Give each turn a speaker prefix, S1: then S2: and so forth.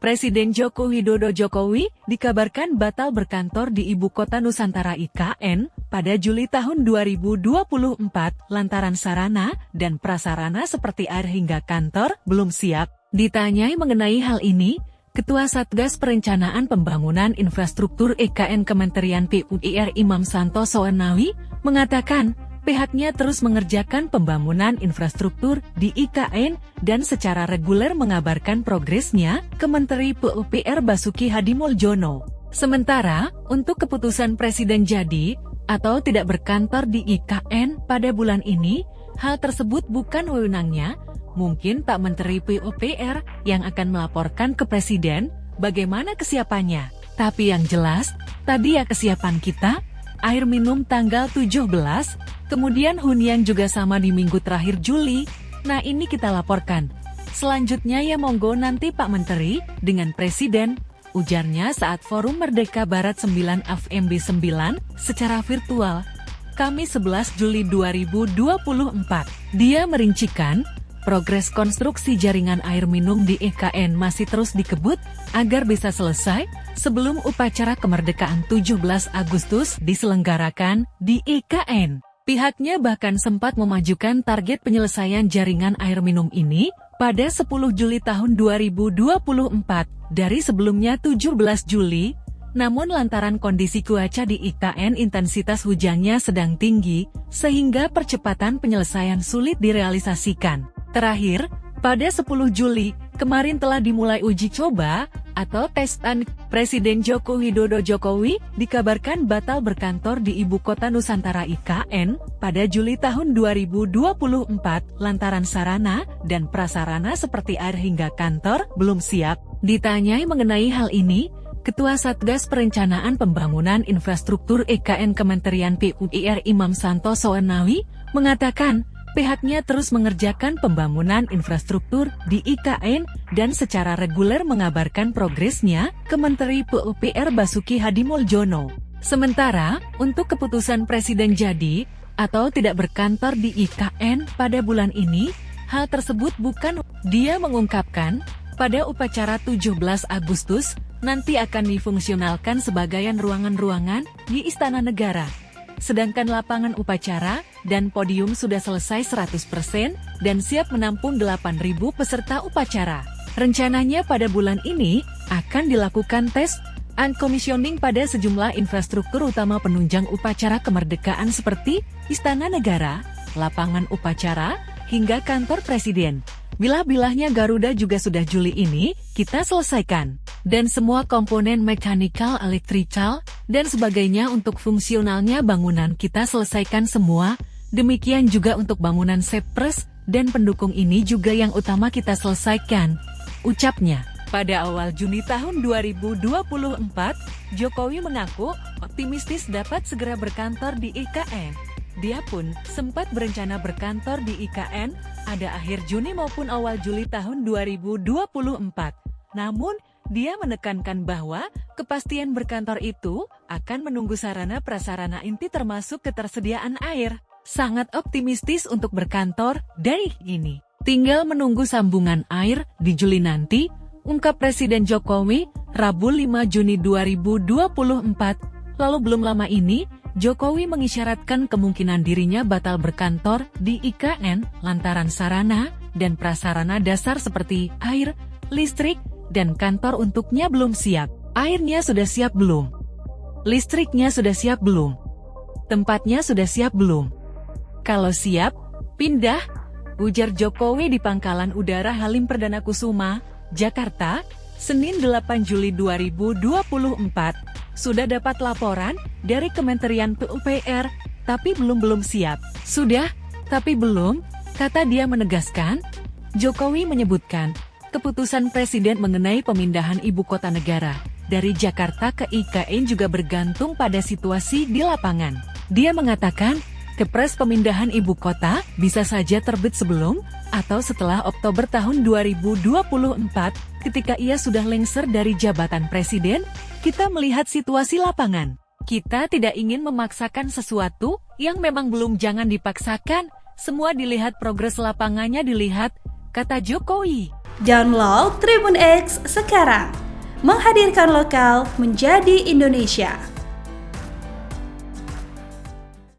S1: Presiden Joko Widodo dikabarkan batal berkantor di Ibu Kota Nusantara IKN pada Juli tahun 2024 lantaran sarana dan prasarana seperti air hingga kantor belum siap. Ditanyai mengenai hal ini, Ketua Satgas Perencanaan Pembangunan Infrastruktur IKN Kementerian PUPR Imam Santoso Anawi mengatakan, pihaknya terus mengerjakan pembangunan infrastruktur di IKN dan secara reguler mengabarkan progresnya ke Menteri PUPR Basuki Hadimuljono. Sementara, untuk keputusan Presiden jadi atau tidak berkantor di IKN pada bulan ini, hal tersebut bukan wewenangnya. Mungkin Pak Menteri PUPR yang akan melaporkan ke Presiden bagaimana kesiapannya. Tapi yang jelas, tadi ya kesiapan kita, air minum tanggal 17, kemudian hunian juga sama di minggu terakhir Juli. Nah ini kita laporkan. Selanjutnya ya monggo nanti Pak Menteri dengan Presiden, ujarnya saat Forum Merdeka Barat 9 FMB 9 secara virtual, Kamis 11 Juli 2024. Dia merincikan, progres konstruksi jaringan air minum di IKN masih terus dikebut agar bisa selesai sebelum upacara kemerdekaan 17 Agustus diselenggarakan di IKN. Pihaknya bahkan sempat memajukan target penyelesaian jaringan air minum ini pada 10 Juli tahun 2024 dari sebelumnya 17 Juli. Namun lantaran kondisi cuaca di IKN intensitas hujannya sedang tinggi, sehingga percepatan penyelesaian sulit direalisasikan. Terakhir, pada 10 Juli, kemarin telah dimulai uji coba atau tes run. Presiden Joko Widodo dikabarkan batal berkantor di Ibu Kota Nusantara IKN pada Juli tahun 2024 lantaran sarana dan prasarana seperti air hingga kantor belum siap. Ditanyai mengenai hal ini, Ketua Satgas Perencanaan Pembangunan Infrastruktur IKN Kementerian PUPR Imam Santoso Anawi mengatakan, pihaknya terus mengerjakan pembangunan infrastruktur di IKN dan secara reguler mengabarkan progresnya ke Menteri PUPR Basuki Hadimuljono. Sementara, untuk keputusan Presiden jadi atau tidak berkantor di IKN pada bulan ini, hal tersebut bukan. Dia mengungkapkan, pada upacara 17 Agustus, nanti akan difungsionalkan sebagian ruangan-ruangan di Istana Negara. Sedangkan lapangan upacara dan podium sudah selesai 100% dan siap menampung 8.000 peserta upacara. Rencananya pada bulan ini akan dilakukan tes and commissioning pada sejumlah infrastruktur utama penunjang upacara kemerdekaan seperti Istana Negara, lapangan upacara, hingga kantor Presiden. Bilah-bilahnya Garuda juga sudah Juli ini kita selesaikan. Dan semua komponen mechanical, electrical, dan sebagainya untuk fungsionalnya bangunan kita selesaikan semua. Demikian juga untuk bangunan Sepres dan pendukung ini juga yang utama kita selesaikan, ucapnya. Pada awal Juni tahun 2024, Jokowi mengaku optimistis dapat segera berkantor di IKN. Dia pun sempat berencana berkantor di IKN ada akhir Juni maupun awal Juli tahun 2024. Namun, dia menekankan bahwa kepastian berkantor itu akan menunggu sarana prasarana inti termasuk ketersediaan air. Sangat optimistis untuk berkantor dari ini. Tinggal menunggu sambungan air di Juli nanti, ungkap Presiden Jokowi, Rabu 5 Juni 2024. Lalu belum lama ini, Jokowi mengisyaratkan kemungkinan dirinya batal berkantor di IKN lantaran sarana dan prasarana dasar seperti air, listrik, dan kantor untuknya belum siap. Airnya sudah siap belum? Listriknya sudah siap belum? Tempatnya sudah siap belum? Kalau siap, pindah, ujar Jokowi di Pangkalan Udara Halim Perdana Kusuma, Jakarta, Senin 8 Juli 2024. Sudah dapat laporan dari Kementerian PUPR, tapi belum siap. Sudah, tapi belum, kata dia menegaskan. Jokowi menyebutkan, keputusan Presiden mengenai pemindahan ibu kota negara dari Jakarta ke IKN juga bergantung pada situasi di lapangan. Dia mengatakan, Kepres pemindahan ibu kota bisa saja terbit sebelum atau setelah Oktober tahun 2024, ketika ia sudah lengser dari jabatan Presiden. Kita melihat situasi lapangan. Kita tidak ingin memaksakan sesuatu yang memang belum, jangan dipaksakan. Semua dilihat, progres lapangannya dilihat. kata Jokowi.
S2: Download Tribun X sekarang, menghadirkan lokal menjadi Indonesia.